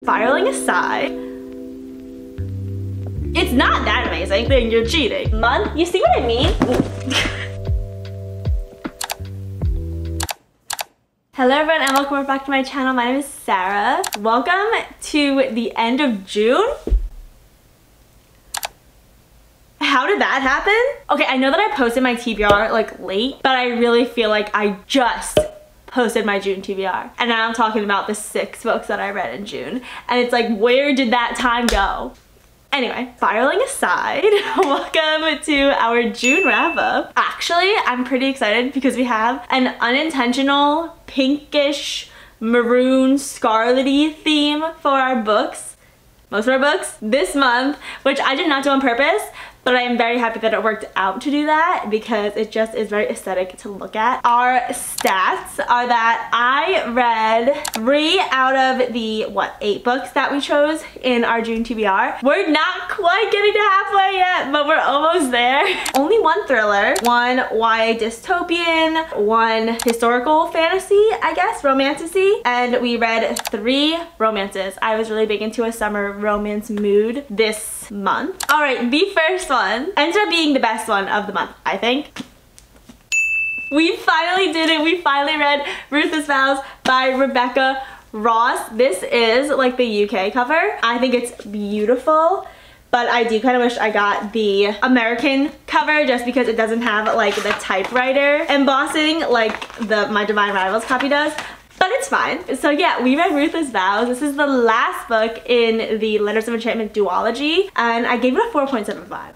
Spiraling aside, it's not that amazing. Then you're cheating. Month, you see what I mean? Hello everyone and welcome back to my channel. My name is Sarah. Welcome to the end of June. How did that happen? Okay, I know that I posted my TBR like late, but I really feel like I just posted my June TBR. And now I'm talking about the 6 books that I read in June. And it's like, where did that time go? Anyway, spiraling aside, welcome to our June wrap up. Actually, I'm pretty excited because we have an unintentional pinkish maroon scarlety theme for our books. Most of our books this month, which I did not do on purpose, but I am very happy that it worked out to do that because it just is very aesthetic to look at. Our stats are that I read 3 out of the, 8 books that we chose in our June TBR. We're not quite getting to halfway yet, but we're almost there. Only 1 thriller, 1 YA dystopian, 1 historical fantasy, I guess, romantasy, and we read 3 romances. I was really big into a summer romance mood this month. All right, the first one ended up being the best one of the month, I think. We finally did it. We finally read Ruthless Vows by Rebecca Ross. This is like the UK cover. I think it's beautiful, but I do kind of wish I got the American cover just because it doesn't have like the typewriter embossing like my Divine Rivals copy does. But it's fine. So yeah, we read Ruthless Vows. This is the last book in the Letters of Enchantment duology, and I gave it a 4.75.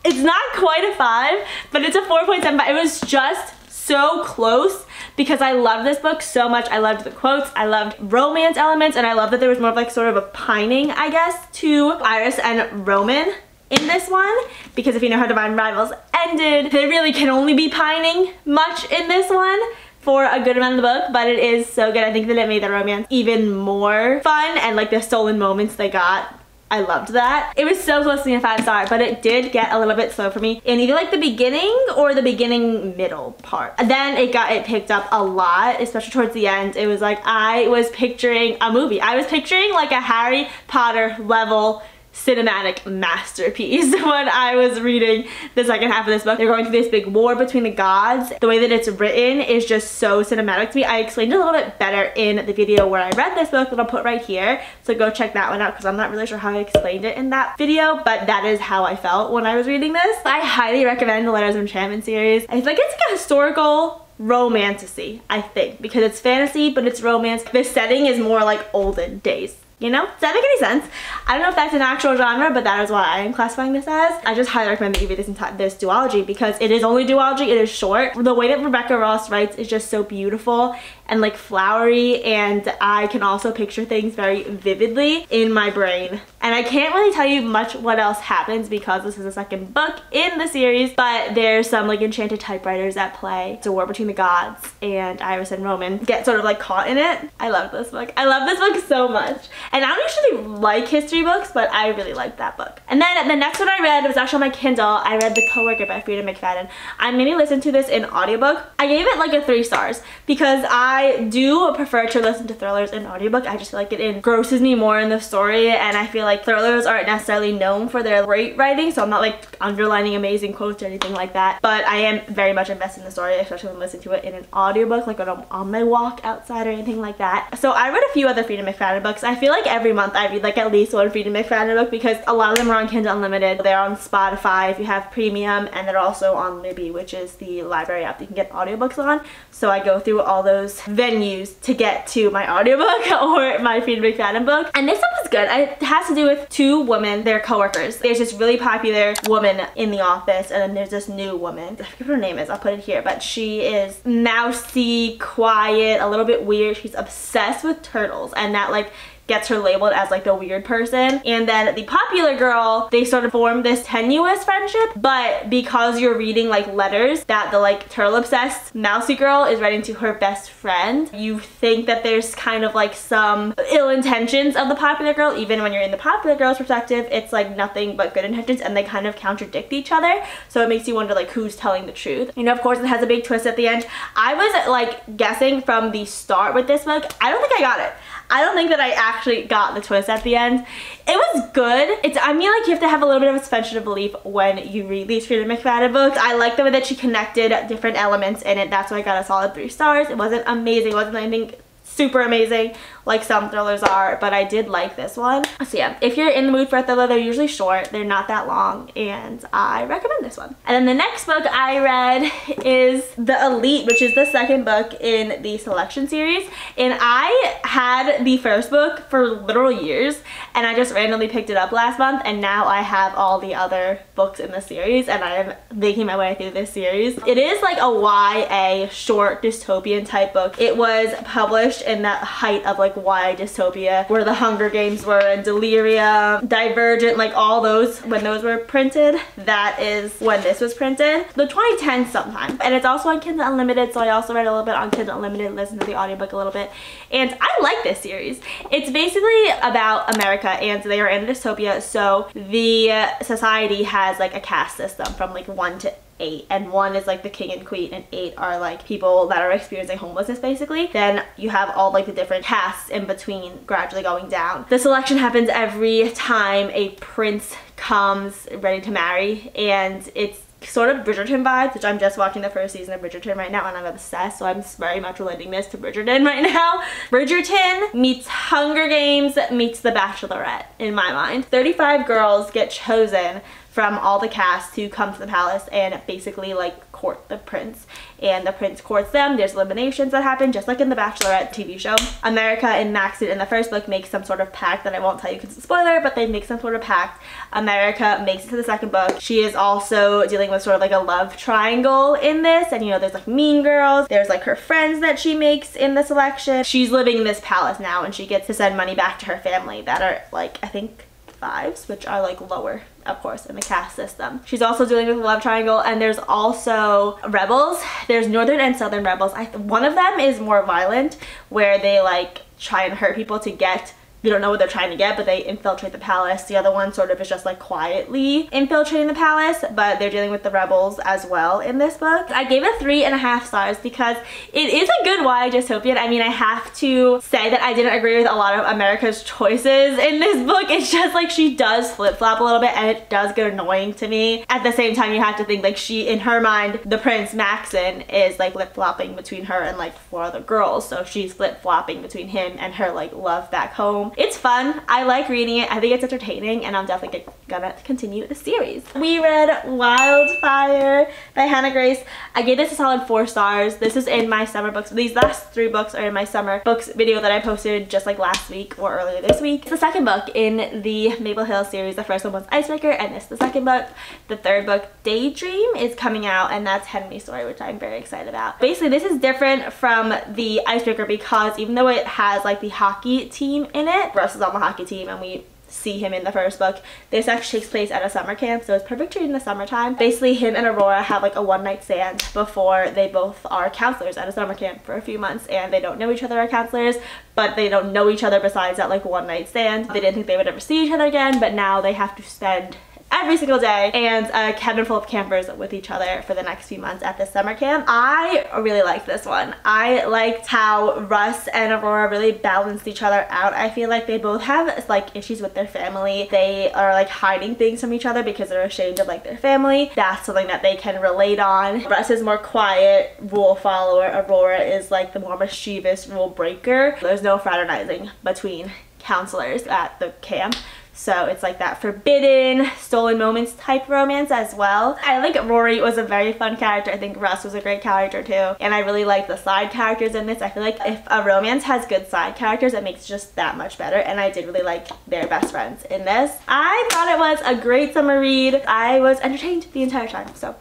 It's not quite a 5, but it's a 4.75. It was just so close because I loved this book so much. I loved the quotes, I loved romance elements, and I love that there was more of like sort of a pining, I guess, to Iris and Roman in this one, because if you know how Divine Rivals ended, they really can only be pining much in this one for a good amount of the book, but it is so good. I think that it made the romance even more fun, and like the stolen moments they got, I loved that. It was so close to being a 5-star, but it did get a little bit slow for me in either like the beginning or the beginning middle part. Then it picked up a lot, especially towards the end. It was like I was picturing a movie. I was picturing like a Harry Potter level cinematic masterpiece when I was reading the second half of this book. They're going through this big war between the gods. The way that it's written is just so cinematic to me. I explained it a little bit better in the video where I read this book that I'll put right here, so go check that one out because I'm not really sure how I explained it in that video, but that is how I felt when I was reading this. I highly recommend the Letters of Enchantment series. I feel like it's like a historical romantasy, I think, because it's fantasy but it's romance. The setting is more like olden days. You know? Does that make any sense? I don't know if that's an actual genre, but that is what I am classifying this as. I just highly recommend that you read this duology because it is only duology, it is short. The way that Rebecca Ross writes is just so beautiful and like flowery, and I can also picture things very vividly in my brain. And I can't really tell you much what else happens because this is the second book in the series, but there's some like enchanted typewriters at play. It's a war between the gods, and Iris and Roman get sort of like caught in it. I love this book. I love this book so much. And I don't usually like history books, but I really liked that book. And then the next one I read was actually on my Kindle. I read The Coworker by Frida McFadden. I maybe listened to this in audiobook. I gave it like a 3 stars because I do prefer to listen to thrillers in audiobook. I just feel like it engrosses me more in the story, and I feel like thrillers aren't necessarily known for their great writing, so I'm not like underlining amazing quotes or anything like that, but I am very much invested in the story, especially when listening to it in an audiobook, like when I'm on my walk outside or anything like that. So I read a few other Frida McFadden books. I feel like every month I read like at least 1 Frida McFadden book because a lot of them are on Kindle Unlimited. They're on Spotify if you have premium, and they're also on Libby, which is the library app that you can get audiobooks on. So I go through all those venues to get to my audiobook or my Frida McFadden book. And this one was good. It has to do with 2 women. They're coworkers. There's this really popular woman in the office, and then there's this new woman. I forget what her name is. I'll put it here. But she is mousy, quiet, a little bit weird. She's obsessed with turtles, and that like gets her labeled as like the weird person. And then the popular girl, they sort of form this tenuous friendship, but because you're reading like letters that the like turtle obsessed mousy girl is writing to her best friend, you think that there's kind of like some ill intentions of the popular girl. Even when you're in the popular girl's perspective, it's like nothing but good intentions, and they kind of contradict each other, so it makes you wonder like who's telling the truth. You know, of course it has a big twist at the end. I was like guessing from the start with this book. I don't think I got it. I don't think that I actually got the twist at the end. It was good. I mean, like, you have to have a little bit of a suspension of belief when you read these Freida McFadden books. I like the way that she connected different elements in it. That's why I got a solid 3 stars. It wasn't amazing. It wasn't anything super amazing like some thrillers are, but I did like this one. So yeah, if you're in the mood for a thriller, they're usually short, they're not that long, and I recommend this one. And then the next book I read is The Elite, which is the second book in the Selection series. And I had the first book for literal years, and I just randomly picked it up last month, and now I have all the other books in the series, and I am making my way through this series. It is like a YA short dystopian type book. It was published in that height of like YA dystopia where the Hunger Games were, and Delirium, Divergent, like all those, when those were printed. That is when this was printed. The 2010s sometime. And it's also on Kindle Unlimited, so I also read a little bit on Kindle Unlimited, listened to the audiobook a little bit, and I like this series. It's basically about America, and they are in a dystopia, so the society has like a caste system from like 1 to 8, and 1 is like the king and queen, and 8 are like people that are experiencing homelessness basically. Then you have all like the different castes in between gradually going down. The selection happens every time a prince comes ready to marry, and it's sort of Bridgerton vibes, which I'm just watching the first season of Bridgerton right now, and I'm obsessed, so I'm very much relating this to Bridgerton right now. Bridgerton meets Hunger Games meets The Bachelorette in my mind. 35 girls get chosen from all the cast to come to the palace and basically like court the prince, and the prince courts them. There's eliminations that happen just like in the Bachelorette TV show. America and Maxon in the first book make some sort of pact that I won't tell you because it's a spoiler, but they make some sort of pact. America makes it to the second book. She is also dealing with sort of like a love triangle in this, and you know, there's like mean girls, there's like her friends that she makes in the selection. She's living in this palace now, and she gets to send money back to her family that are like, I think, faves, which are like lower, of course, in the caste system. She's also dealing with a love triangle, and there's also rebels. There's northern and southern rebels. One of them is more violent, where they like try and hurt people to get, they don't know what they're trying to get, but they infiltrate the palace. The other one sort of is just like quietly infiltrating the palace, but they're dealing with the rebels as well in this book. I gave it 3.5 stars because it is a good YA dystopian. I mean, I have to say that I didn't agree with a lot of America's choices in this book. It's just like she does flip-flop a little bit, and it does get annoying to me. At the same time, you have to think like she, in her mind, the prince Maxon is like flip-flopping between her and like 4 other girls, so she's flip-flopping between him and her like love back home. It's fun. I like reading it. I think it's entertaining, and I'm definitely gonna continue the series. We read Wildfire by Hannah Grace. I gave this a solid 4 stars. This is in my summer books. These last 3 books are in my summer books video that I posted just like last week or earlier this week. It's the second book in the Maple Hill series. The first one was Icebreaker, and this is the second book. The third book, Daydream, is coming out, and that's Henry's story, which I'm very excited about. Basically, this is different from the Icebreaker because even though it has like the hockey team in it, Russ is on the hockey team, and we see him in the first book. This actually takes place at a summer camp, so it's perfect in the summertime. Basically, him and Aurora have like a one-night stand before they both are counselors at a summer camp for a few months, and they don't know each other as counselors, but they don't know each other besides that like one-night stand. They didn't think they would ever see each other again, but now they have to spend every single day and a cabin full of campers with each other for the next few months at this summer camp. I really liked this one. I liked how Russ and Aurora really balanced each other out. I feel like they both have like issues with their family. They are like hiding things from each other because they're ashamed of like their family. That's something that they can relate on. Russ is more quiet, rule follower. Aurora is like the more mischievous rule breaker. There's no fraternizing between counselors at the camp. So it's like that forbidden, stolen moments type romance as well. I think Rory was a very fun character. I think Russ was a great character too. And I really like the side characters in this. I feel like if a romance has good side characters, it makes it just that much better. And I did really like their best friends in this. I thought it was a great summer read. I was entertained the entire time, so.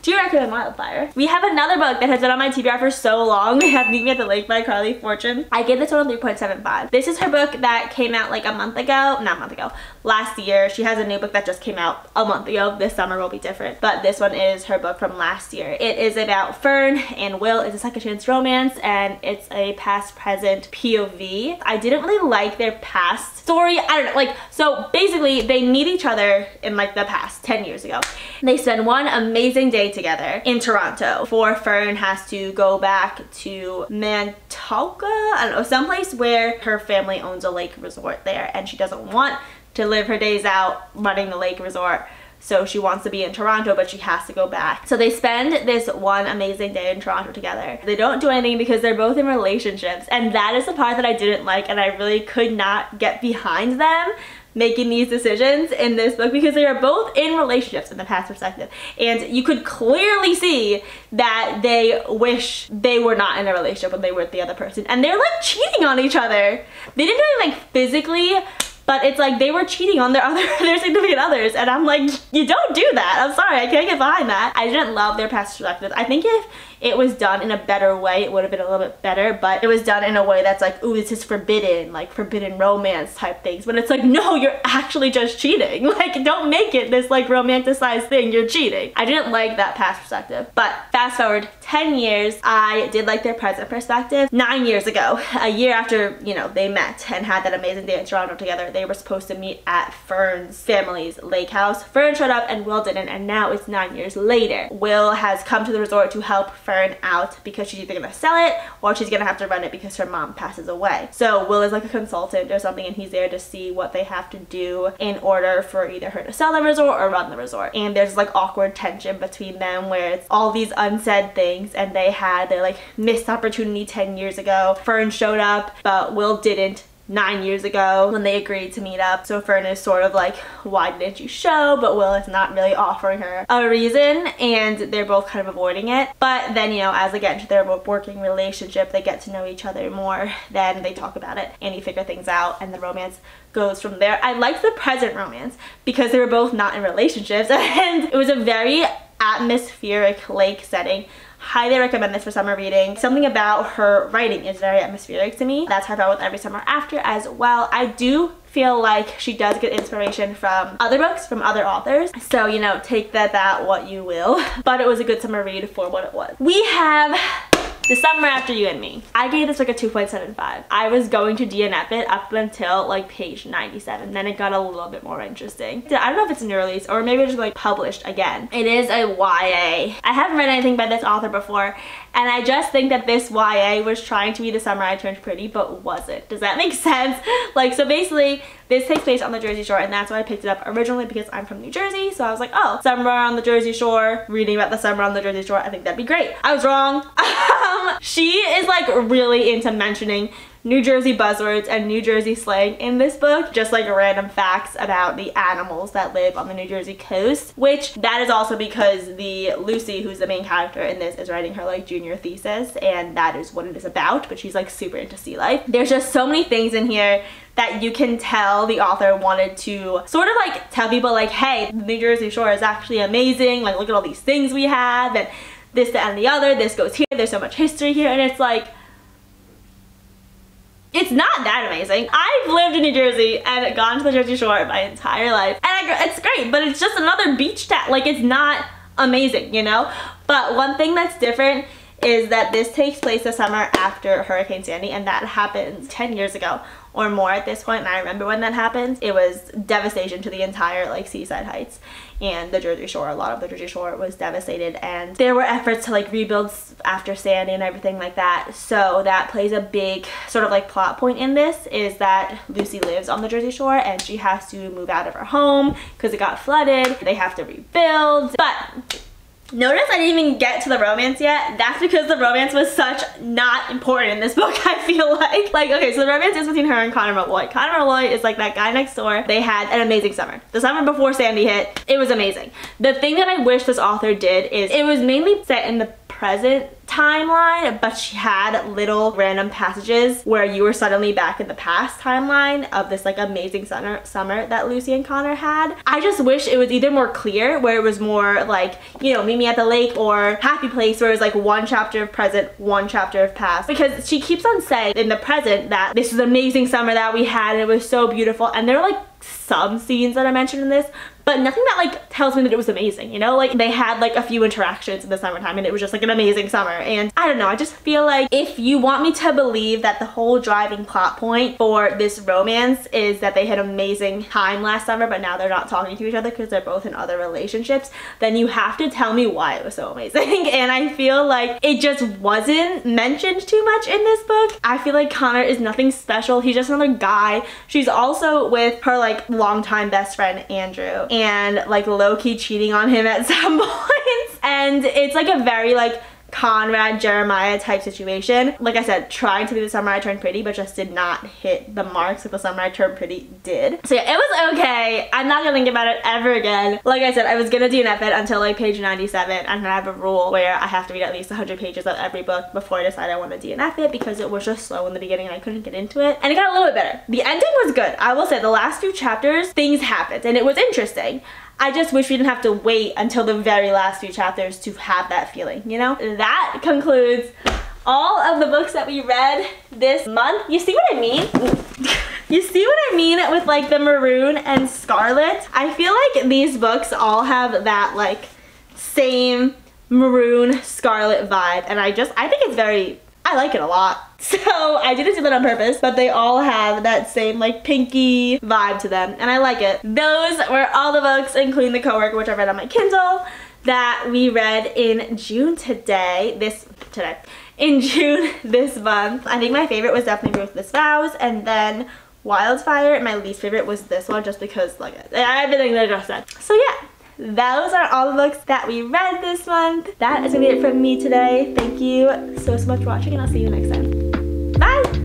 Do you recommend Wildfire? We have another book that has been on my TBR for so long. We have Meet Me at the Lake by Carly Fortune. I gave this one a 3.75. This is her book that came out like a month ago. Not a month ago. Last year. She has a new book that just came out a month ago. This summer will be different. But this one is her book from last year. It is about Fern and Will. It's a second chance romance, and it's a past present POV. I didn't really like their past story. I don't know. Like, so basically they meet each other in like the past 10 years ago. They spend one amazing day together in Toronto before Fern has to go back to Manitoba, I don't know, someplace where her family owns a lake resort there, and she doesn't want to live her days out running the lake resort. So she wants to be in Toronto, but she has to go back. So they spend this one amazing day in Toronto together. They don't do anything because they're both in relationships. And that is the part that I didn't like, and I really could not get behind them making these decisions in this book, because they are both in relationships in the past perspective. And you could clearly see that they wish they were not in a relationship when they were with the other person. And they're like cheating on each other. They didn't do it like physically, but it's like they were cheating on their significant others, and I'm like, you don't do that. I'm sorry, I can't get behind that. I didn't love their past perspectives. I think if it was done in a better way, it would have been a little bit better, but it was done in a way that's like, ooh, this is forbidden, like forbidden romance type things. But it's like, no, you're actually just cheating. Like, don't make it this like romanticized thing, you're cheating. I didn't like that past perspective. But fast forward 10 years, I did like their present perspective. 9 years ago, a year after, you know, they met and had that amazing day in Toronto together, they were supposed to meet at Fern's family's lake house. Fern showed up and Will didn't, and now it's 9 years later. Will has come to the resort to help Fern out because she's either gonna sell it or she's gonna have to run it because her mom passes away. So Will is like a consultant or something, and he's there to see what they have to do in order for either her to sell the resort or run the resort. And there's like awkward tension between them where it's all these unsaid things, and they had their like missed opportunity 10 years ago. Fern showed up, but Will didn't 9 years ago when they agreed to meet up. So Fern is sort of like, why didn't you show? But Will is not really offering her a reason, and they're both kind of avoiding it. But then, you know, as they get into their working relationship, they get to know each other more, then they talk about it and you figure things out, and the romance goes from there. I liked the present romance because they were both not in relationships, and it was a very atmospheric lake setting. Highly recommend this for summer reading. Something about her writing is very atmospheric to me. That's how I felt with Every Summer After as well. I do feel like she does get inspiration from other books, from other authors. So, you know, take that what you will. But it was a good summer read for what it was. We have The Summer After You and Me. I gave this like a 2.75. I was going to DNF it up until like page 97. Then it got a little bit more interesting. I don't know if it's a new release or maybe it's just like published again. It is a YA. I haven't read anything by this author before, and I just think that this YA was trying to be The Summer I Turned Pretty, but wasn't. Does that make sense? Like, so basically, this takes place on the Jersey Shore, and that's why I picked it up originally, because I'm from New Jersey. So I was like, oh, summer on the Jersey Shore, reading about the summer on the Jersey Shore, I think that'd be great. I was wrong. She is like really into mentioning New Jersey buzzwords and New Jersey slang in this book, just like random facts about the animals that live on the New Jersey coast, which that is also because the Lucy, who's the main character in this, is writing her like junior thesis, and that is what it is about, but she's like super into sea life. There's just so many things in here that you can tell the author wanted to sort of like tell people like, hey, the New Jersey Shore is actually amazing, like look at all these things we have, and this, that, and the other, this goes here, there's so much history here, and it's like, it's not that amazing. I've lived in New Jersey and gone to the Jersey Shore my entire life, and it's great, but it's just another beach town. Like, it's not amazing, you know? But one thing that's different is that this takes place the summer after Hurricane Sandy, and that happened 10 years ago or more at this point, and I remember when that happened. It was devastation to the entire like Seaside Heights and the Jersey Shore. A lot of the Jersey Shore was devastated, and there were efforts to like rebuild after Sandy and everything like that. So that plays a big sort of like plot point in this, is that Lucy lives on the Jersey Shore and she has to move out of her home because it got flooded. They have to rebuild, but notice I didn't even get to the romance yet. That's because the romance was such not important in this book, I feel like. Like, okay, so the romance is between her and Connor Malloy. Connor Malloy is like that guy next door. They had an amazing summer. The summer before Sandy hit, it was amazing. The thing that I wish this author did is, it was mainly set in the present timeline, but she had little random passages where you were suddenly back in the past timeline of this like amazing summer that Lucy and Connor had. I just wish it was either more clear, where it was more like, you know, meet me at the lake, or happy place, where it was like one chapter of present, one chapter of past, because she keeps on saying in the present that this was an amazing summer that we had and it was so beautiful, and there are like some scenes that I mentioned in this, but nothing that like tells me that it was amazing, you know? Like, they had like a few interactions in the summertime and it was just like an amazing summer. And I don't know, I just feel like if you want me to believe that the whole driving plot point for this romance is that they had an amazing time last summer, but now they're not talking to each other because they're both in other relationships, then you have to tell me why it was so amazing. And I feel like it just wasn't mentioned too much in this book. I feel like Connor is nothing special. He's just another guy. She's also with her like longtime best friend Andrew, and like low-key cheating on him at some points. And it's like a very like Conrad, Jeremiah type situation. Like I said, trying to be the summer I turned pretty, but just did not hit the marks that the summer I turned pretty did. So yeah, it was okay. I'm not gonna think about it ever again. Like I said, I was gonna DNF it until like page 97, and I have a rule where I have to read at least 100 pages of every book before I decide I want to DNF it, because it was just slow in the beginning and I couldn't get into it. And it got a little bit better. The ending was good. I will say the last few chapters, things happened and it was interesting. I just wish we didn't have to wait until the very last few chapters to have that feeling, you know? That concludes all of the books that we read this month. You see what I mean? You see what I mean with like the maroon and scarlet? I feel like these books all have that like same maroon scarlet vibe, and I think it's very, I like it a lot. So I didn't do that on purpose, but they all have that same like pinky vibe to them, and I like it. Those were all the books, including The Coworker, which I read on my Kindle, that we read in June in June this month. I think my favorite was definitely Ruthless Vows, and then Wildfire. My least favorite was this one, just because like everything that I just said. So yeah, those are all the books that we read this month. That is gonna be it from me today. Thank you so much for watching, and I'll see you next time.